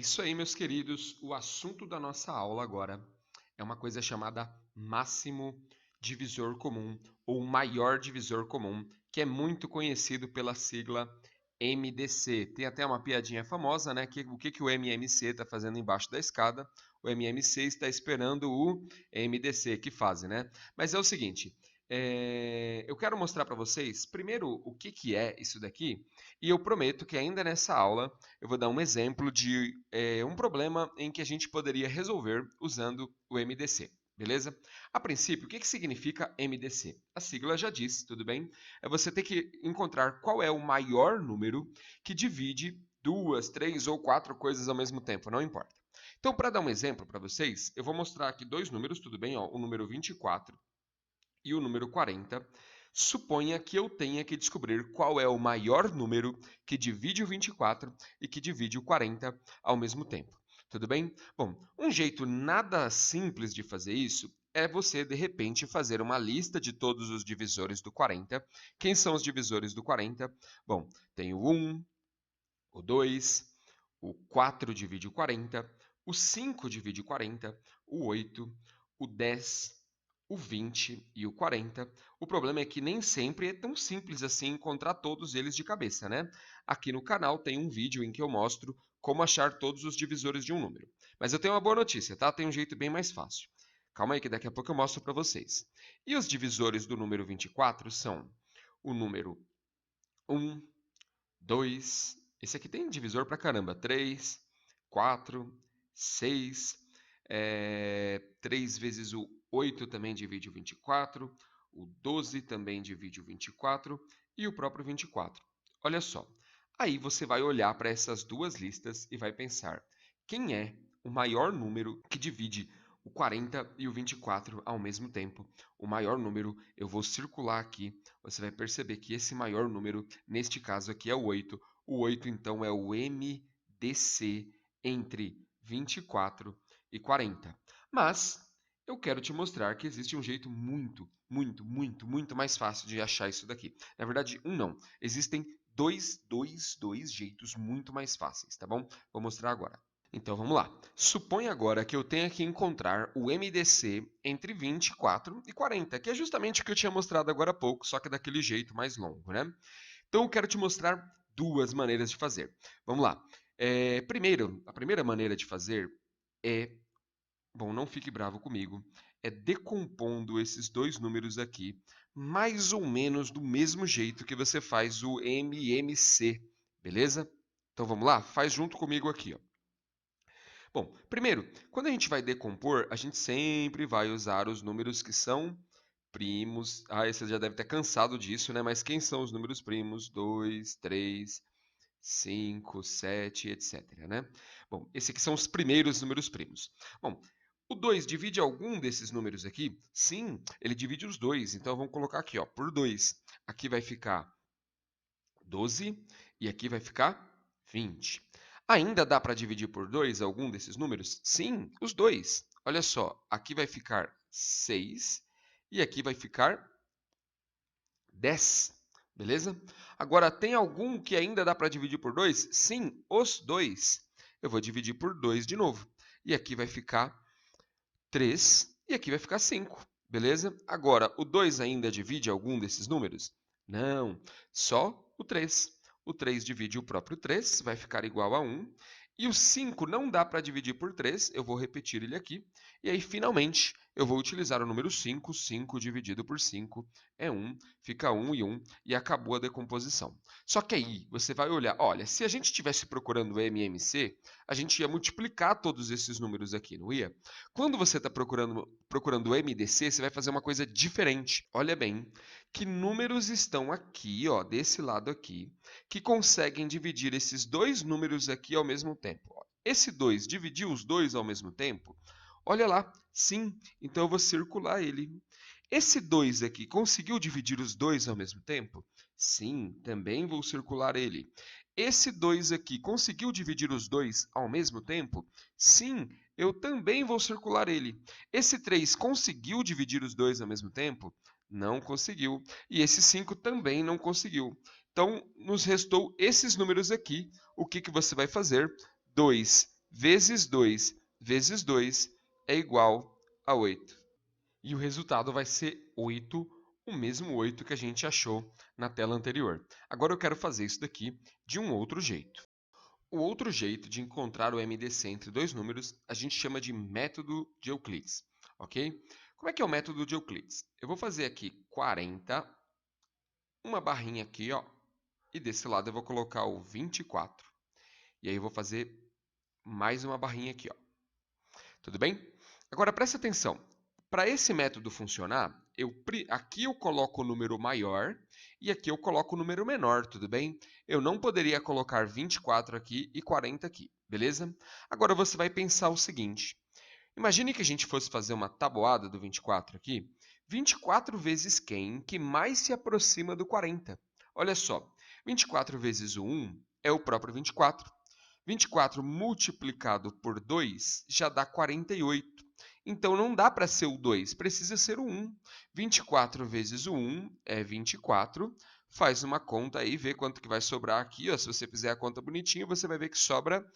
isso aí, meus queridos. O assunto da nossa aula agora é uma coisa chamada máximo divisor comum ou maior divisor comum, que é muito conhecido pela sigla MDC. Tem até uma piadinha famosa, né? O que o MMC está fazendo embaixo da escada? O MMC está esperando o MDC, que fase, né? Mas é o seguinte, eu quero mostrar para vocês, primeiro, o que é isso daqui, e eu prometo que ainda nessa aula eu vou dar um exemplo de um problema em que a gente poderia resolver usando o MDC. Beleza? A princípio, o que significa MDC? A sigla já diz, tudo bem? É você ter que encontrar qual é o maior número que divide duas, três ou quatro coisas ao mesmo tempo, não importa. Então, para dar um exemplo para vocês, eu vou mostrar aqui dois números, tudo bem? Ó, o número 24 e o número 40. Suponha que eu tenha que descobrir qual é o maior número que divide o 24 e que divide o 40 ao mesmo tempo. Tudo bem? Bom, um jeito nada simples de fazer isso é você, de repente, fazer uma lista de todos os divisores do 40. Quem são os divisores do 40? Bom, tem o 1, o 2, o 4 divide o 40, o 5 divide o 40, o 8, o 10, o 20 e o 40. O problema é que nem sempre é tão simples assim encontrar todos eles de cabeça, né? Aqui no canal tem um vídeo em que eu mostro como achar todos os divisores de um número. Mas eu tenho uma boa notícia, tá? Tem um jeito bem mais fácil. Calma aí que daqui a pouco eu mostro para vocês. E os divisores do número 24 são o número 1, 2, esse aqui tem divisor pra caramba, 3, 4, 6, 3 vezes o 8 também divide o 24, o 12 também divide o 24 e o próprio 24. Olha só, aí você vai olhar para essas duas listas e vai pensar, quem é o maior número que divide o 40 e o 24 ao mesmo tempo? O maior número, eu vou circular aqui, você vai perceber que esse maior número, neste caso aqui, é o 8. O 8, então, é o MDC entre 24 e 40. Mas eu quero te mostrar que existe um jeito muito mais fácil de achar isso daqui. Na verdade, um não. Existem dois jeitos muito mais fáceis, tá bom? Vou mostrar agora. Então vamos lá. Suponha agora que eu tenha que encontrar o MDC entre 24 e 40, que é justamente o que eu tinha mostrado agora há pouco, só que daquele jeito mais longo, né? Então eu quero te mostrar duas maneiras de fazer. Vamos lá. Primeiro, a primeira maneira de fazer é, bom, não fique bravo comigo, é decompondo esses dois números aqui, mais ou menos do mesmo jeito que você faz o MMC, beleza? Então vamos lá? Faz junto comigo aqui, ó. Bom, primeiro, quando a gente vai decompor, a gente sempre vai usar os números que são primos. Ah, você já deve ter cansado disso, né? Mas quem são os números primos? 2, 3, 5, 7, etc, né? Bom, esses aqui são os primeiros números primos. Bom, o 2 divide algum desses números aqui? Sim, ele divide os dois. Então, vamos colocar aqui, ó, por 2. Aqui vai ficar 12 e aqui vai ficar 20. Ainda dá para dividir por 2 algum desses números? Sim, os dois. Olha só, aqui vai ficar 6 e aqui vai ficar 10. Beleza? Agora, tem algum que ainda dá para dividir por 2? Sim, os dois. Eu vou dividir por 2 de novo. E aqui vai ficar 3 e aqui vai ficar 5. Beleza? Agora, o 2 ainda divide algum desses números? Não, só o 3. O 3 divide o próprio 3, vai ficar igual a 1. E o 5 não dá para dividir por 3, eu vou repetir ele aqui. E aí, finalmente, eu vou utilizar o número 5. 5 dividido por 5 é 1, fica 1 e 1, e acabou a decomposição. Só que aí, você vai olhar, olha, se a gente estivesse procurando o MMC, a gente ia multiplicar todos esses números aqui, não ia? Quando você está procurando o MDC, você vai fazer uma coisa diferente. Olha bem, que números estão aqui, ó, desse lado aqui, que conseguem dividir esses dois números aqui ao mesmo tempo. Ó. Esse 2 dividiu os dois ao mesmo tempo? Olha lá, sim, então eu vou circular ele. Esse 2 aqui conseguiu dividir os dois ao mesmo tempo? Sim, também vou circular ele. Esse 2 aqui conseguiu dividir os dois ao mesmo tempo? Sim, eu também vou circular ele. Esse 3 conseguiu dividir os dois ao mesmo tempo? Não conseguiu. E esse 5 também não conseguiu. Então, nos restou esses números aqui. O que você vai fazer? 2 vezes 2 vezes 2 é igual a 8. E o resultado vai ser 8, o mesmo 8 que a gente achou na tela anterior. Agora eu quero fazer isso daqui de um outro jeito. O outro jeito de encontrar o MDC entre dois números, a gente chama de método de Euclides, ok? Como é que é o método de Euclides? Eu vou fazer aqui 40, uma barrinha aqui, ó, e desse lado eu vou colocar o 24. E aí eu vou fazer mais uma barrinha aqui, ó. Tudo bem? Agora presta atenção. Para esse método funcionar, aqui eu coloco o número maior e aqui eu coloco o número menor, tudo bem? Eu não poderia colocar 24 aqui e 40 aqui, beleza? Agora você vai pensar o seguinte. Imagine que a gente fosse fazer uma tabuada do 24 aqui. 24 vezes quem que mais se aproxima do 40? Olha só, 24 vezes o 1 é o próprio 24. 24 multiplicado por 2 já dá 48. Então não dá para ser o 2, precisa ser o 1. 24 vezes o 1 é 24. Faz uma conta aí, vê quanto que vai sobrar aqui. Ó. Se você fizer a conta bonitinho, você vai ver que sobra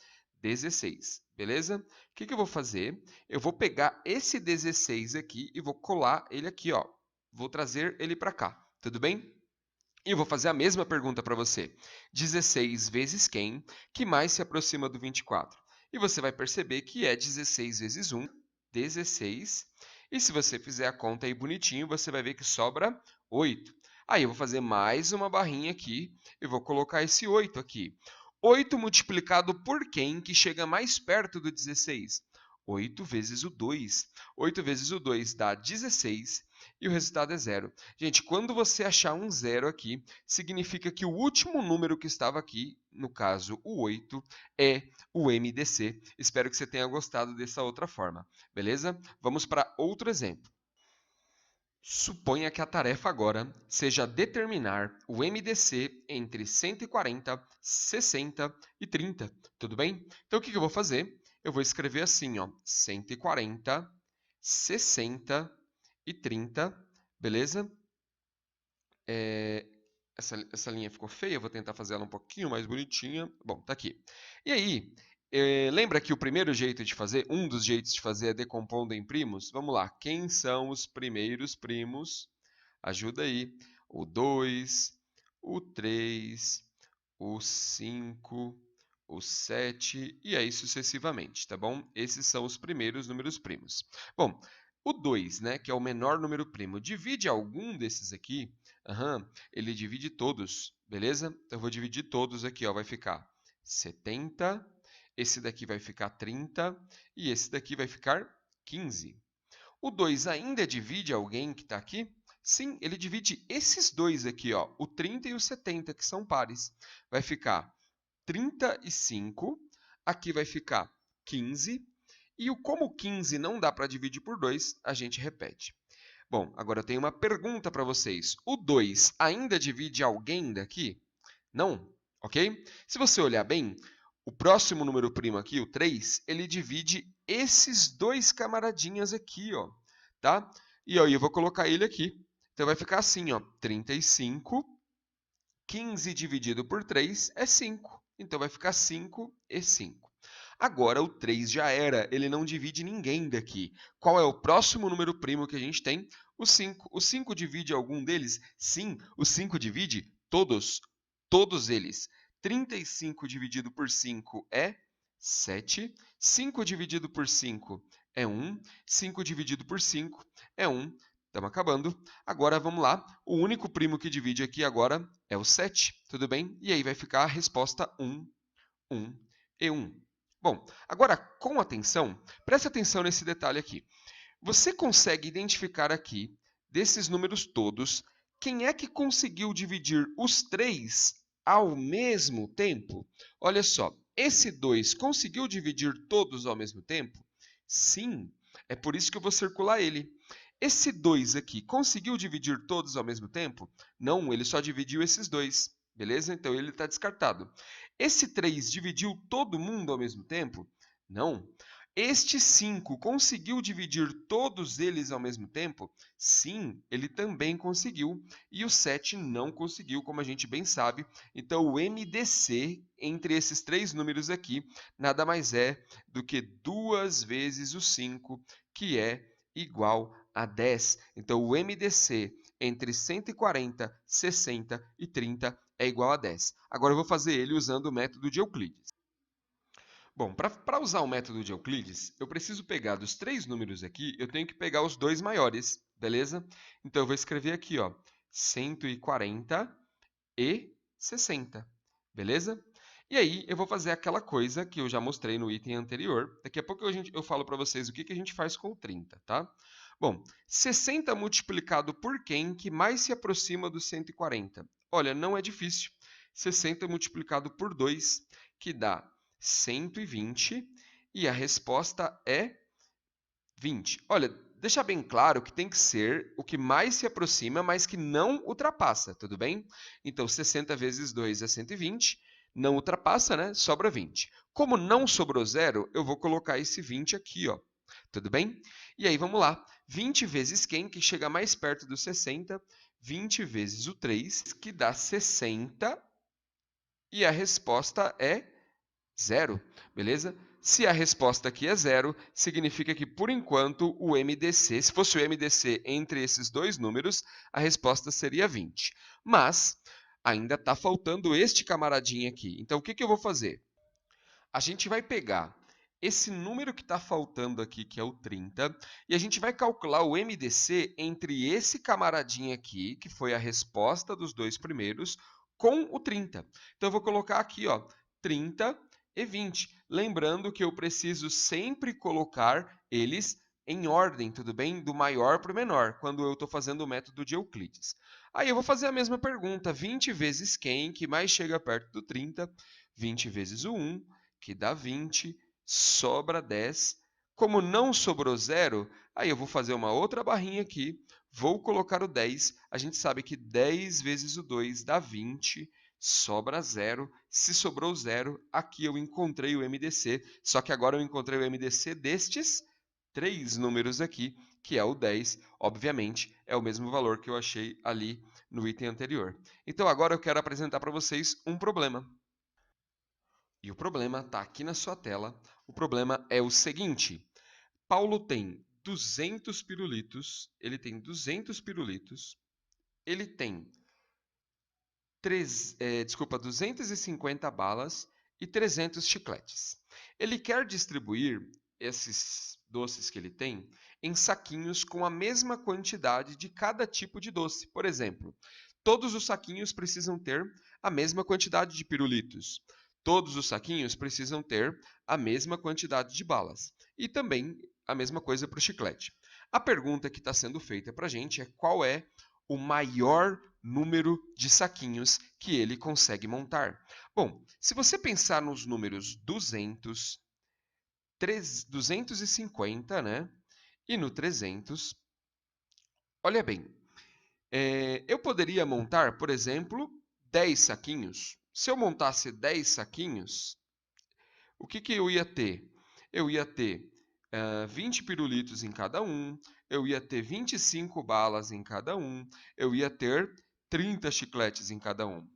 16, beleza? O que eu vou fazer? Eu vou pegar esse 16 aqui e vou colar ele aqui, ó. Vou trazer ele para cá, tudo bem? E eu vou fazer a mesma pergunta para você. 16 vezes quem que mais se aproxima do 24? E você vai perceber que é 16 vezes 1, 16. E se você fizer a conta aí bonitinho, você vai ver que sobra 8. Aí eu vou fazer mais uma barrinha aqui e vou colocar esse 8 aqui. 8 multiplicado por quem que chega mais perto do 16? 8 vezes o 2. 8 vezes o 2 dá 16 e o resultado é zero. Gente, quando você achar um zero aqui, significa que o último número que estava aqui, no caso o 8, é o MDC. Espero que você tenha gostado dessa outra forma, beleza? Vamos para outro exemplo. Suponha que a tarefa agora seja determinar o MDC entre 140, 60 e 30, tudo bem? Então, o que eu vou fazer? Eu vou escrever assim, ó, 140, 60 e 30, beleza? Essa linha ficou feia, eu vou tentar fazer ela um pouquinho mais bonitinha. Bom, tá aqui. E aí, lembra que o primeiro jeito de fazer, um dos jeitos de fazer é decompondo em primos? Vamos lá, quem são os primeiros primos? Ajuda aí. O 2, o 3, o 5, o 7 e aí sucessivamente, tá bom? Esses são os primeiros números primos. Bom, o 2, né, que é o menor número primo, divide algum desses aqui? Ele divide todos, beleza? Então eu vou dividir todos aqui, ó, vai ficar 70, esse daqui vai ficar 30 e esse daqui vai ficar 15. O 2 ainda divide alguém que está aqui? Sim, ele divide esses dois aqui, ó, o 30 e o 70, que são pares. Vai ficar 35, aqui vai ficar 15, e como o 15 não dá para dividir por 2, a gente repete. Bom, agora eu tenho uma pergunta para vocês. O 2 ainda divide alguém daqui? Não, ok? Se você olhar bem, o próximo número primo aqui, o 3, ele divide esses dois camaradinhas aqui, ó, tá? E aí eu vou colocar ele aqui. Então vai ficar assim, ó, 35, 15 dividido por 3 é 5. Então vai ficar 5 e 5. Agora o 3 já era, ele não divide ninguém daqui. Qual é o próximo número primo que a gente tem? O 5. O 5 divide algum deles? Sim, o 5 divide todos eles. 35 dividido por 5 é 7. 5 dividido por 5 é 1. 5 dividido por 5 é 1. Estamos acabando. Agora vamos lá. O único primo que divide aqui agora é o 7. Tudo bem? E aí vai ficar a resposta 1, 1 e 1. Bom, agora com atenção, preste atenção nesse detalhe aqui. Você consegue identificar aqui, desses números todos, quem é que conseguiu dividir os 3 ao mesmo tempo? Olha só, esse 2 conseguiu dividir todos ao mesmo tempo? Sim, é por isso que eu vou circular ele. Esse 2 aqui conseguiu dividir todos ao mesmo tempo? Não, ele só dividiu esses dois. Beleza? Então ele está descartado. Esse 3 dividiu todo mundo ao mesmo tempo? Não. Este 5 conseguiu dividir todos eles ao mesmo tempo? Sim, ele também conseguiu. E o 7 não conseguiu, como a gente bem sabe. Então, o MDC entre esses três números aqui nada mais é do que 2 vezes o 5, que é igual a 10. Então, o MDC entre 140, 60 e 30 é igual a 10. Agora, eu vou fazer ele usando o método de Euclides. Bom, para usar o método de Euclides, eu preciso pegar dos três números aqui, eu tenho que pegar os dois maiores, beleza? Então, eu vou escrever aqui, ó, 140 e 60, beleza? E aí, eu vou fazer aquela coisa que eu já mostrei no item anterior. Daqui a pouco eu falo para vocês o que a gente faz com o 30, tá? Bom, 60 multiplicado por quem que mais se aproxima do 140? Olha, não é difícil. 60 multiplicado por 2, que dá 120, e a resposta é 20. Olha, deixa bem claro que tem que ser o que mais se aproxima, mas que não ultrapassa, tudo bem? Então, 60 vezes 2 é 120, não ultrapassa, né? Sobra 20. Como não sobrou zero, eu vou colocar esse 20 aqui, ó. Tudo bem? E aí, vamos lá. 20 vezes quem, que chega mais perto do 60? 20 vezes o 3, que dá 60, e a resposta é zero, beleza? Se a resposta aqui é zero, significa que, por enquanto, o MDC, se fosse o MDC entre esses dois números, a resposta seria 20. Mas ainda está faltando este camaradinho aqui. Então, o que eu vou fazer? A gente vai pegar esse número que está faltando aqui, que é o 30, e a gente vai calcular o MDC entre esse camaradinho aqui, que foi a resposta dos dois primeiros, com o 30. Então, eu vou colocar aqui, ó, 30 e 20. Lembrando que eu preciso sempre colocar eles em ordem, tudo bem? Do maior para o menor, quando eu estou fazendo o método de Euclides. Aí eu vou fazer a mesma pergunta. 20 vezes quem, que mais chega perto do 30? 20 vezes o 1, que dá 20, sobra 10. Como não sobrou zero, aí eu vou fazer uma outra barrinha aqui, vou colocar o 10. A gente sabe que 10 vezes o 2 dá 20, sobra zero. Se sobrou zero, aqui eu encontrei o MDC, só que agora eu encontrei o MDC destes três números aqui, que é o 10. Obviamente, é o mesmo valor que eu achei ali no item anterior. Então, agora eu quero apresentar para vocês um problema. E o problema está aqui na sua tela. O problema é o seguinte. Paulo tem 200 pirulitos, ele tem 250 balas e 300 chicletes. Ele quer distribuir esses doces que ele tem em saquinhos com a mesma quantidade de cada tipo de doce. Por exemplo, todos os saquinhos precisam ter a mesma quantidade de pirulitos. Todos os saquinhos precisam ter a mesma quantidade de balas. E também a mesma coisa para o chiclete. A pergunta que está sendo feita para a gente é qual é o maior número de saquinhos que ele consegue montar. Bom, se você pensar nos números 200, 250, né? E no 300, olha bem, eu poderia montar, por exemplo, 10 saquinhos. Se eu montasse 10 saquinhos, o que eu ia ter? Eu ia ter 20 pirulitos em cada um, eu ia ter 25 balas em cada um, eu ia ter 30 chicletes em cada um.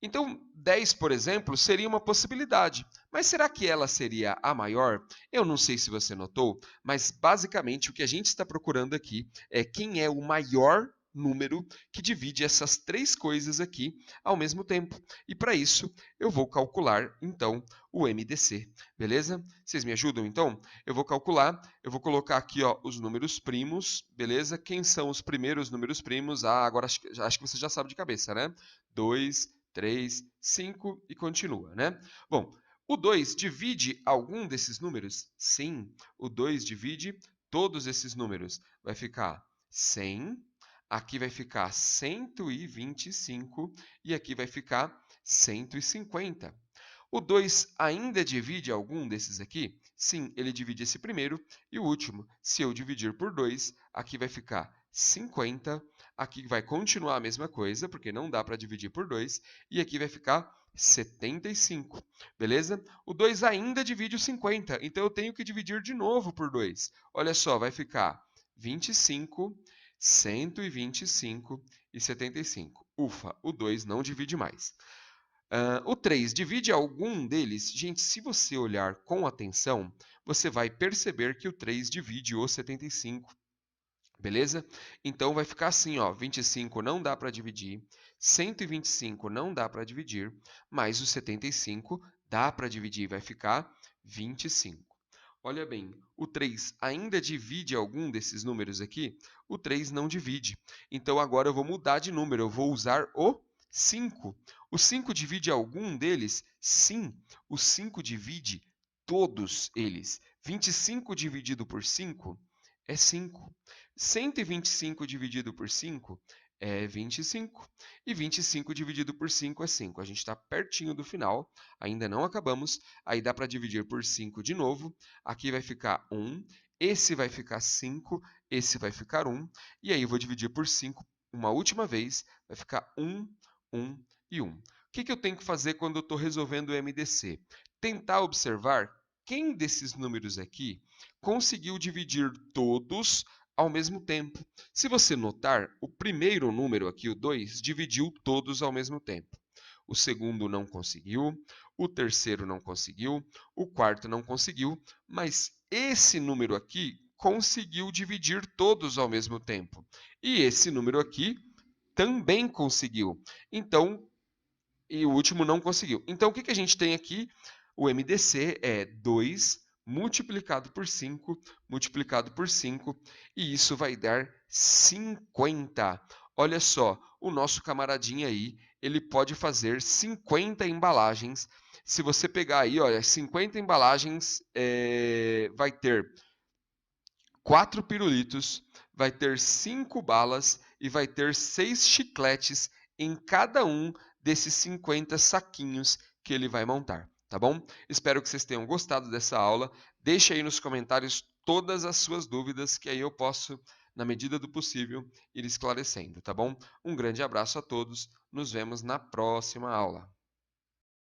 Então, 10, por exemplo, seria uma possibilidade. Mas será que ela seria a maior? Eu não sei se você notou, mas basicamente o que a gente está procurando aqui é quem é o maior número que divide essas três coisas aqui ao mesmo tempo. E para isso, eu vou calcular, então, o MDC. Beleza? Vocês me ajudam, então? Eu vou calcular, eu vou colocar aqui ó, os números primos, beleza? Quem são os primeiros números primos? Ah, agora acho que você já sabe de cabeça, né? 2, 3, 5 e continua, né? Bom, o 2 divide algum desses números? Sim, o 2 divide todos esses números. Vai ficar 100, aqui vai ficar 125 e aqui vai ficar 150. O 2 ainda divide algum desses aqui? Sim, ele divide esse primeiro e o último. Se eu dividir por 2, aqui vai ficar 50. Aqui vai continuar a mesma coisa, porque não dá para dividir por 2. E aqui vai ficar 75, beleza? O 2 ainda divide o 50, então eu tenho que dividir de novo por 2. Olha só, vai ficar 25, 125 e 75. Ufa, o 2 não divide mais. O 3 divide algum deles? Gente, se você olhar com atenção, você vai perceber que o 3 divide o 75. Beleza? Então vai ficar assim, ó, 25 não dá para dividir, 125 não dá para dividir, mas o 75 dá para dividir, vai ficar 25. Olha bem, o 3 ainda divide algum desses números aqui? O 3 não divide. Então agora eu vou mudar de número, eu vou usar o 5. O 5 divide algum deles? Sim, o 5 divide todos eles. 25 dividido por 5 é 5. 125 dividido por 5 é 25. E 25 dividido por 5 é 5. A gente está pertinho do final, ainda não acabamos. Aí dá para dividir por 5 de novo. Aqui vai ficar 1, esse vai ficar 5, esse vai ficar 1. E aí eu vou dividir por 5 uma última vez, vai ficar 1, 1 e 1. O que eu tenho que fazer quando eu estou resolvendo o MDC? Tentar observar quem desses números aqui conseguiu dividir todos ao mesmo tempo. Se você notar, o primeiro número aqui, o 2, dividiu todos ao mesmo tempo. O segundo não conseguiu, o terceiro não conseguiu, o quarto não conseguiu, mas esse número aqui conseguiu dividir todos ao mesmo tempo. E esse número aqui também conseguiu. Então, e o último não conseguiu. Então, o que a gente tem aqui? O MDC é 2 multiplicado por 5, multiplicado por 5, e isso vai dar 50. Olha só, o nosso camaradinha aí, ele pode fazer 50 embalagens. Se você pegar aí, olha, 50 embalagens, vai ter 4 pirulitos, vai ter 5 balas e vai ter 6 chicletes em cada um desses 50 saquinhos que ele vai montar, tá bom? Espero que vocês tenham gostado dessa aula. Deixe aí nos comentários todas as suas dúvidas, que aí eu posso, na medida do possível, ir esclarecendo, tá bom? Um grande abraço a todos, nos vemos na próxima aula.